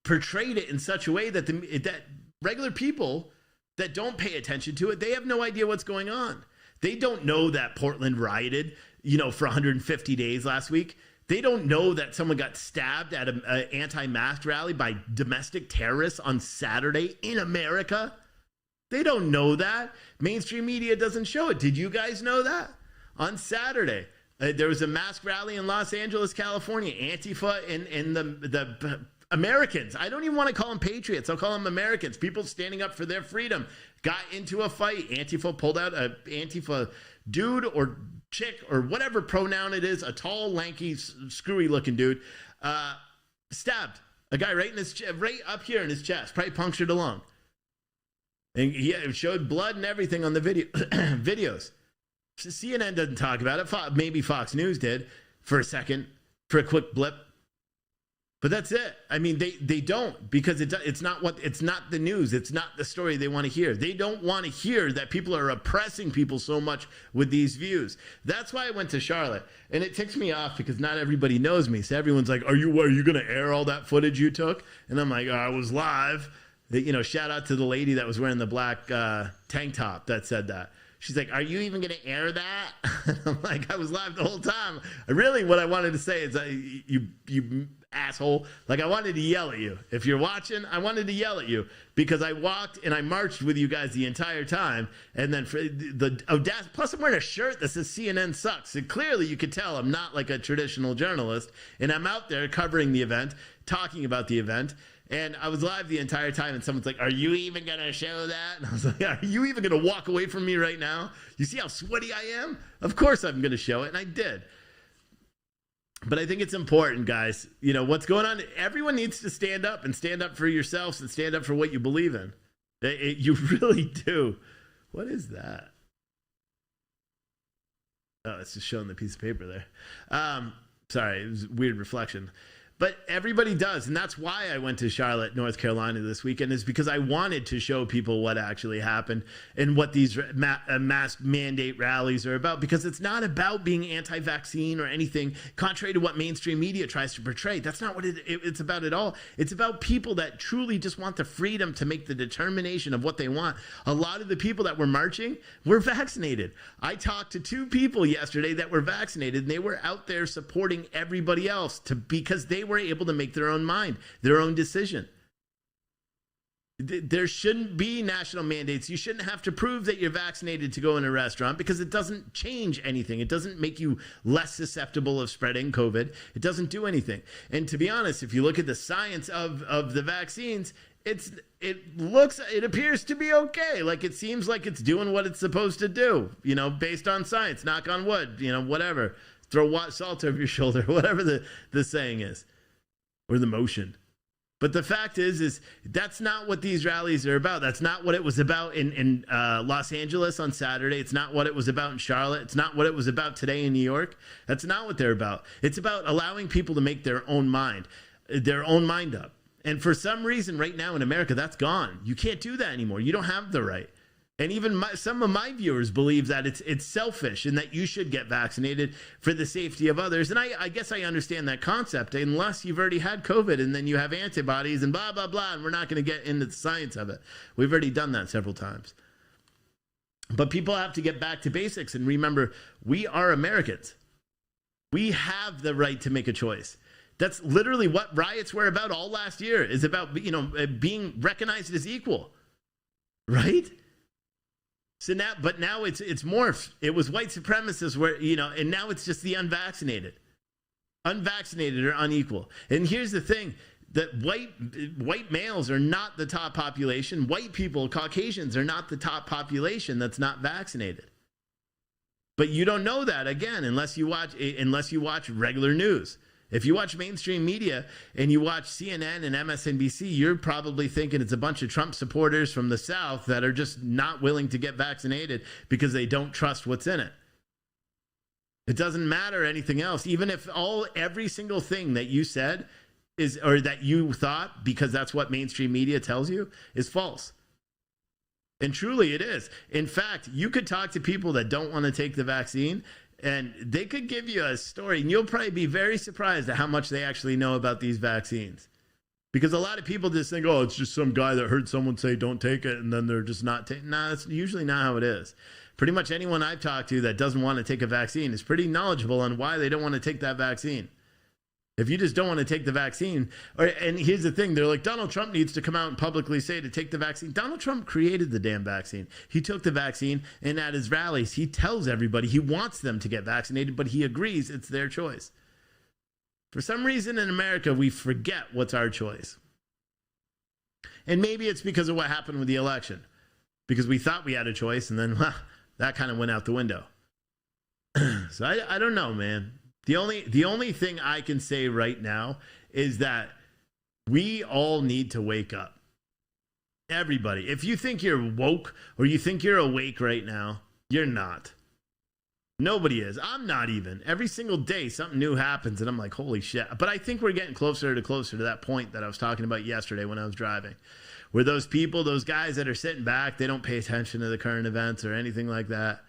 portrayed it in such a way that that regular people that don't pay attention to it, they have no idea what's going on. They don't know that Portland rioted, for 150 days last week. They don't know that someone got stabbed at an anti-mask rally by domestic terrorists on Saturday in America. They don't know that. Mainstream media doesn't show it. Did you guys know that? On Saturday, there was a mask rally in Los Angeles, California. Antifa and the Americans. I don't even want to call them patriots. I'll call them Americans. People standing up for their freedom got into a fight. Antifa pulled out a Antifa dude or chick or whatever pronoun it is, a tall, lanky, screwy-looking dude, stabbed a guy right up here in his chest, probably punctured a lung. And he showed blood and everything on the videos. CNN doesn't talk about it. Maybe Fox News did for a second, for a quick blip. But that's it. I mean, they don't, because it's not the news. It's not the story they want to hear. They don't want to hear that people are oppressing people so much with these views. That's why I went to Charlotte. And it ticks me off because not everybody knows me. So everyone's like, are you going to air all that footage you took? And I'm like, I was live. Shout out to the lady that was wearing the black tank top that said that. She's like, are you even going to air that? I'm like, I was live the whole time. What I wanted to say is, you asshole. Like, I wanted to yell at you. If you're watching, I wanted to yell at you because I walked and I marched with you guys the entire time. And then for the audacity, plus I'm wearing a shirt that says CNN sucks. And clearly you could tell I'm not like a traditional journalist. And I'm out there covering the event, talking about the event. And I was live the entire time, and someone's like, are you even going to show that? And I was like, are you even going to walk away from me right now? You see how sweaty I am? Of course I'm going to show it, and I did. But I think it's important, guys. What's going on? Everyone needs to stand up and stand up for yourselves and stand up for what you believe in. You really do. What is that? Oh, it's just showing the piece of paper there. Sorry, it was a weird reflection. But everybody does, and that's why I went to Charlotte, North Carolina this weekend, is because I wanted to show people what actually happened and what these mask mandate rallies are about, because it's not about being anti-vaccine or anything, contrary to what mainstream media tries to portray. That's not what it's about at all. It's about people that truly just want the freedom to make the determination of what they want. A lot of the people that were marching were vaccinated. I talked to 2 people yesterday that were vaccinated, and they were out there supporting everybody else because they were able to make their own mind, their own decision. There shouldn't be national mandates. You shouldn't have to prove that you're vaccinated to go in a restaurant, because it doesn't change anything. It doesn't make you less susceptible of spreading COVID. It doesn't do anything. And to be honest, if you look at the science of the vaccines, it appears to be okay. Like, it seems like it's doing what it's supposed to do, based on science, knock on wood, whatever. Throw salt over your shoulder, whatever the saying is, or the motion. But the fact is that's not what these rallies are about. That's not what it was about in Los Angeles on Saturday. It's not what it was about in Charlotte. It's not what it was about today in New York. That's not what they're about. It's about allowing people to make their own mind up. And for some reason right now in America, that's gone. You can't do that anymore. You don't have the right. And even some of my viewers believe that it's selfish and that you should get vaccinated for the safety of others. And I guess I understand that concept, unless you've already had COVID and then you have antibodies and blah, blah, blah. And we're not going to get into the science of it. We've already done that several times. But people have to get back to basics and remember, we are Americans. We have the right to make a choice. That's literally what riots were about all last year, is about, being recognized as equal, right? So now it's morphed. It was white supremacists where, and now it's just the unvaccinated. Unvaccinated are unequal. And here's the thing, that white males are not the top population. White people, Caucasians, are not the top population that's not vaccinated. But you don't know that, again, unless you watch regular news. If you watch mainstream media and you watch CNN and MSNBC, you're probably thinking it's a bunch of Trump supporters from the South that are just not willing to get vaccinated because they don't trust what's in it. It doesn't matter anything else. Even if every single thing that you said or that you thought, because that's what mainstream media tells you, is false. And truly it is. In fact, you could talk to people that don't want to take the vaccine, and they could give you a story, and you'll probably be very surprised at how much they actually know about these vaccines. Because a lot of people just think, oh, it's just some guy that heard someone say don't take it, and then they're just not taking. Nah, that's usually not how it is. Pretty much anyone I've talked to that doesn't want to take a vaccine is pretty knowledgeable on why they don't want to take that vaccine. If you just don't want to take the vaccine, and here's the thing, they're like, Donald Trump needs to come out and publicly say to take the vaccine. Donald Trump created the damn vaccine. He took the vaccine, and at his rallies, he tells everybody he wants them to get vaccinated, but he agrees it's their choice. For some reason in America, we forget what's our choice. And maybe it's because of what happened with the election. Because we thought we had a choice, and then, that kind of went out the window. So I don't know, man. The only thing I can say right now is that we all need to wake up. Everybody. If you think you're woke or you think you're awake right now, you're not. Nobody is. I'm not even. Every single day something new happens and I'm like, holy shit. But I think we're getting closer to that point that I was talking about yesterday when I was driving. Where those people, those guys that are sitting back, they don't pay attention to the current events or anything like that.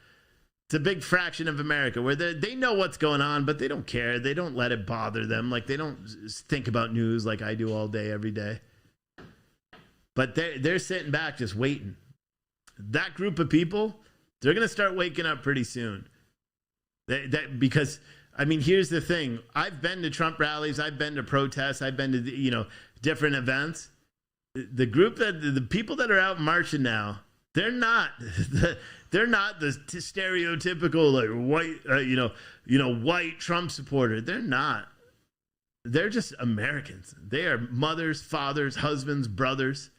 It's a big fraction of America where they know what's going on, but they don't care. They don't let it bother them. Like, they don't think about news like I do all day, every day. But they're sitting back just waiting. That group of people, they're going to start waking up pretty soon. Because, I mean, here's the thing. I've been to Trump rallies. I've been to protests. I've been to, different events. The people that are out marching now, they're not the stereotypical like white Trump supporter. They're not. They're just Americans. They are mothers, fathers, husbands, brothers,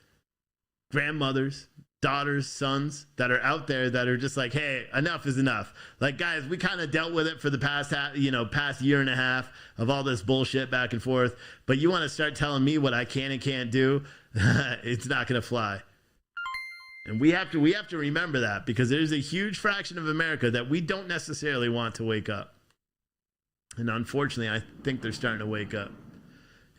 grandmothers, daughters, sons that are out there that are just like, hey, enough is enough. Like, guys, we kind of dealt with it for the past year and a half of all this bullshit back and forth. But you want to start telling me what I can and can't do? It's not going to fly. And we have to remember that, because there's a huge fraction of America that we don't necessarily want to wake up. And unfortunately, I think they're starting to wake up.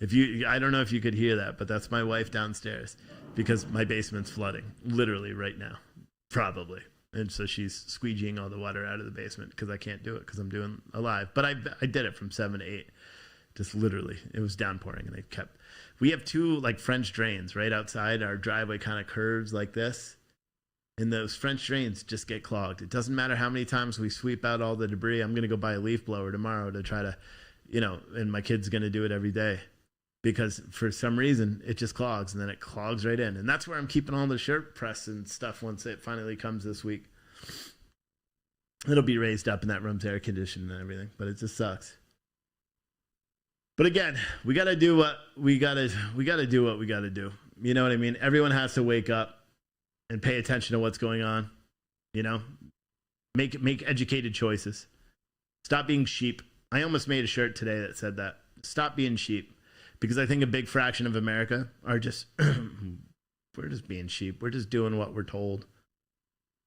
I don't know if you could hear that, but that's my wife downstairs, because my basement's flooding literally right now, probably. And so she's squeegeeing all the water out of the basement because I can't do it because I'm doing a live. But I did it from 7 to 8. Just literally, it was downpouring, and we have 2 like French drains right outside. Our driveway kind of curves like this. And those French drains just get clogged. It doesn't matter how many times we sweep out all the debris. I'm going to go buy a leaf blower tomorrow to try to, and my kid's going to do it every day, because for some reason it just clogs, and then it clogs right in. And that's where I'm keeping all the shirt press and stuff once it finally comes this week. It'll be raised up, and that room's air conditioned and everything, but it just sucks. But again, we got to do what we got to do what we got to do. You know what I mean? Everyone has to wake up and pay attention to what's going on, make educated choices. Stop being sheep. I almost made a shirt today that said that. Stop being sheep. Because I think a big fraction of America are just, we're just being sheep. We're just doing what we're told.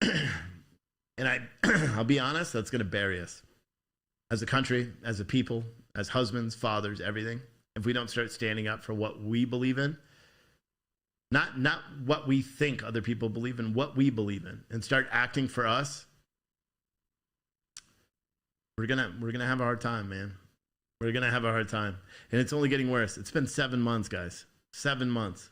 And I'll be honest, that's going to bury us. As a country, as a people, as husbands, fathers, everything. If we don't start standing up for what we believe in, not what we think other people believe in, what we believe in, and start acting for us, we're gonna have a hard time, man. We're gonna have a hard time, and it's only getting worse. It's been 7 months, guys. 7 months,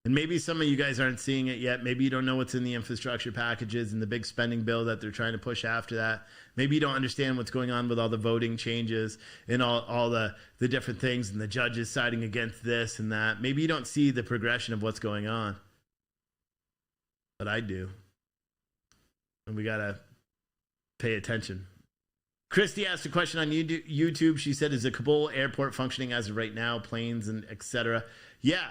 and maybe some of you guys aren't seeing it yet. Maybe you don't know what's in the infrastructure packages and the big spending bill that they're trying to push after that. Maybe you don't understand what's going on with all the voting changes and all the different things and the judges siding against this and that. Maybe you don't see the progression of what's going on. But I do. And we got to pay attention. Christy asked a question on YouTube. She said, is the Kabul airport functioning as of right now, planes and etc.? Yeah.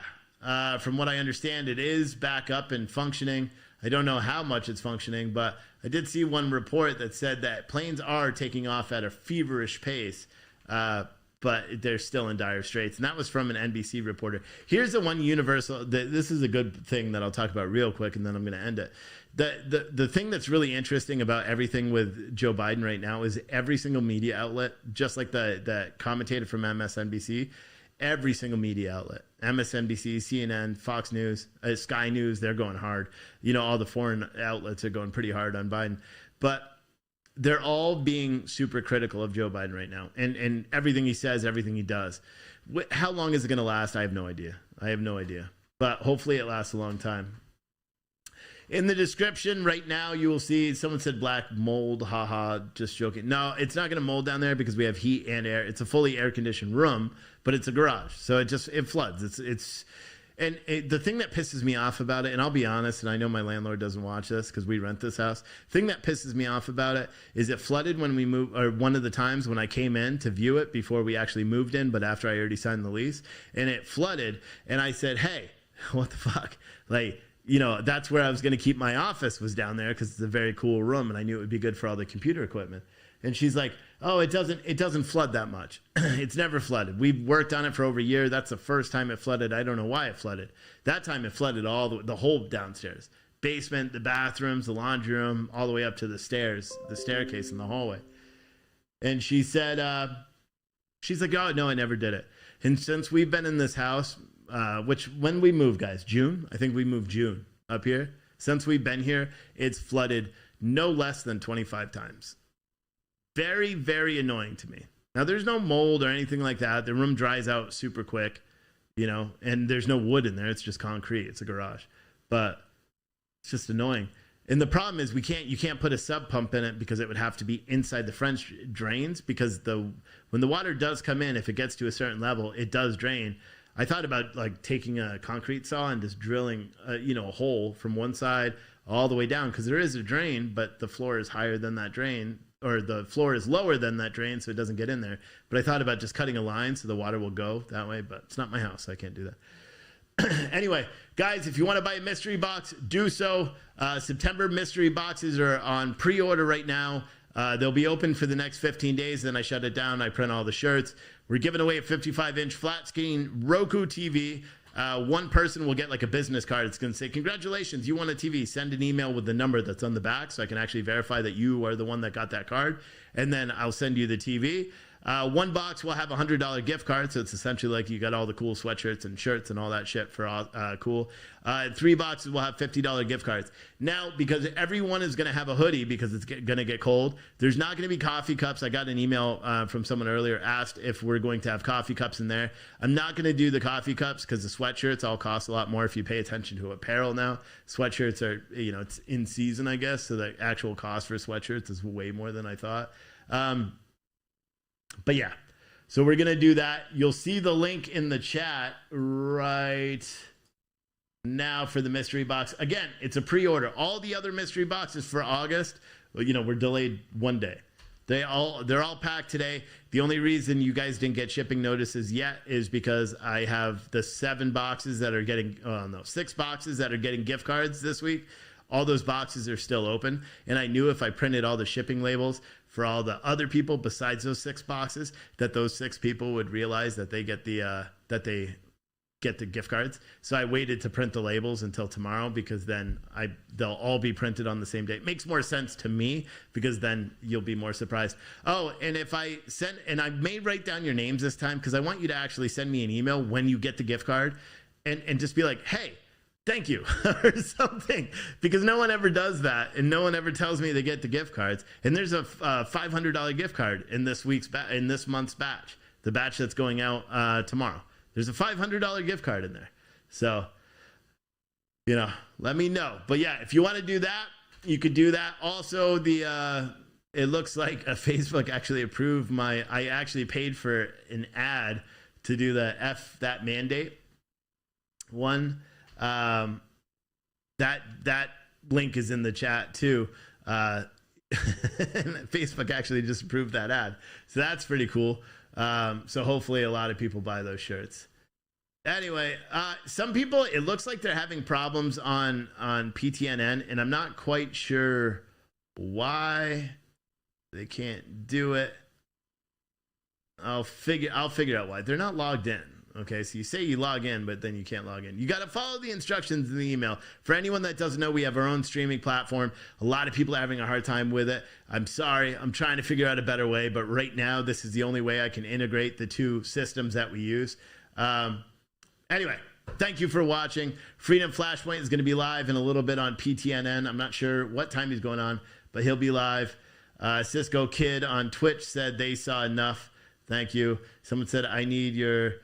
From what I understand, it is back up and functioning. I don't know how much it's functioning, but I did see one report that said that planes are taking off at a feverish pace, but they're still in dire straits. And that was from an NBC reporter. Here's the one universal, this is a good thing that I'll talk about real quick, and then I'm going to end it. The thing that's really interesting about everything with Joe Biden right now is every single media outlet, just like the commentator from MSNBC, every single media outlet, MSNBC, CNN, Fox News, Sky News, they're going hard. All the foreign outlets are going pretty hard on Biden. But they're all being super critical of Joe Biden right now, and everything he says, everything he does. How long is it going to last? I have no idea. But hopefully it lasts a long time. In the description right now, you will see someone said black mold. Haha, just joking. No, it's not going to mold down there because we have heat and air. It's a fully air conditioned room, but it's a garage, so it floods. The thing that pisses me off about it, and I'll be honest, and I know my landlord doesn't watch this because we rent this house. The thing that pisses me off about it is it flooded when we moved, or one of the times when I came in to view it before we actually moved in, but after I already signed the lease, and it flooded, and I said, hey, what the fuck? Like, that's where I was going to keep my office, was down there because it's a very cool room, and I knew it would be good for all the computer equipment. And she's like, oh, it doesn't flood that much. It's never flooded. We've worked on it for over a year. That's the first time it flooded. I don't know why it flooded. That time it flooded all the whole downstairs. Basement, the bathrooms, the laundry room, all the way up to the stairs, the staircase in the hallway. And she said, she's like, oh, no, I never did it. And since we've been in this house, when we moved, guys, June, I think we moved June up here. Since we've been here, it's flooded no less than 25 times. Very, very annoying to me. Now, there's no mold or anything like that. The room dries out super quick, and there's no wood in there. It's just concrete. It's a garage. But it's just annoying. And the problem is you can't put a sub pump in it because it would have to be inside the French drains, because when the water does come in, if it gets to a certain level, it does drain. I thought about like taking a concrete saw and just drilling a hole from one side all the way down, because there is a drain, but the floor is higher than that drain, or the floor is lower than that drain, so it doesn't get in there. But I thought about just cutting a line so the water will go that way, but it's not my house, so I can't do that. Anyway, guys, if you want to buy a mystery box, do so. September mystery boxes are on pre-order right now. They'll be open for the next 15 days, then I shut it down. I print all the shirts. We're giving away a 55-inch flat screen Roku TV. One person will get like a business card. It's going to say, congratulations, you won a TV. Send an email with the number that's on the back so I can actually verify that you are the one that got that card. And then I'll send you the TV. One box will have a $100 gift card. So it's essentially like you got all the cool sweatshirts and shirts and all that shit for cool. 3 boxes will have $50 gift cards. Now, because everyone is going to have a hoodie because it's going to get cold, there's not going to be coffee cups. I got an email from someone earlier, asked if we're going to have coffee cups in there. I'm not going to do the coffee cups because the sweatshirts all cost a lot more if you pay attention to apparel now. Sweatshirts are, it's in season, I guess. So the actual cost for sweatshirts is way more than I thought. But yeah, so we're going to do that. You'll see the link in the chat right now for the mystery box. Again, it's a pre-order. All the other mystery boxes for August, we're delayed one day. They're all packed today. The only reason you guys didn't get shipping notices yet is because I have the 6 boxes that are getting gift cards this week. All those boxes are still open. And I knew if I printed all the shipping labels for all the other people besides those 6 boxes, that those 6 people would realize that they get the gift cards. So I waited to print the labels until tomorrow, because then they'll all be printed on the same day. It makes more sense to me, because then you'll be more surprised. Oh, and if I send, and I may write down your names this time, because I want you to actually send me an email when you get the gift card, and just be like, hey, thank you, or something, because no one ever does that, and no one ever tells me they get the gift cards. And there's a $500 gift card in this month's batch, the batch that's going out tomorrow. There's a $500 gift card in there, so let me know. But yeah, if you want to do that, you could do that. Also, it looks like Facebook actually approved I actually paid for an ad to do the F that mandate one. That link is in the chat too. Facebook actually just approved that ad, so that's pretty cool. So hopefully a lot of people buy those shirts. Anyway, some people, it looks like they're having problems on PTNN, and I'm not quite sure why they can't do it. I'll figure out why. They're not logged in. Okay, so you say you log in, but then you can't log in. You got to follow the instructions in the email. For anyone that doesn't know, we have our own streaming platform. A lot of people are having a hard time with it. I'm sorry. I'm trying to figure out a better way, but right now, this is the only way I can integrate the 2 systems that we use. Anyway, thank you for watching. Freedom Flashpoint is going to be live in a little bit on PTNN. I'm not sure what time he's going on, but he'll be live. Cisco Kid on Twitch said they saw enough. Thank you. Someone said, I need your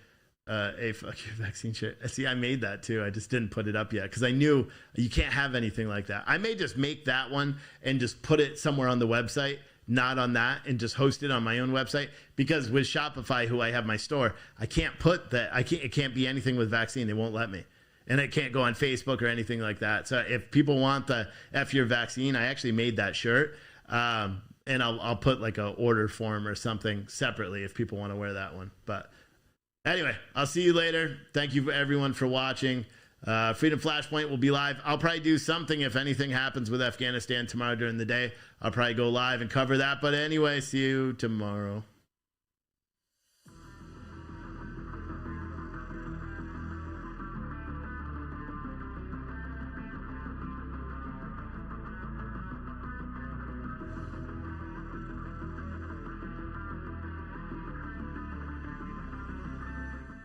a fuck your vaccine shirt. See, I made that too. I just didn't put it up yet because I knew you can't have anything like that. I may just make that one and just put it somewhere on the website, not on that, and just host it on my own website, because with Shopify, who I have my store, I can't put that. It can't be anything with vaccine. They won't let me. And it can't go on Facebook or anything like that. So if people want the F your vaccine, I actually made that shirt. And I'll put like a order form or something separately if people want to wear that one. But anyway, I'll see you later. Thank you everyone for watching. Freedom Flashpoint will be live. I'll probably do something if anything happens with Afghanistan tomorrow during the day. I'll probably go live and cover that. But anyway, see you tomorrow.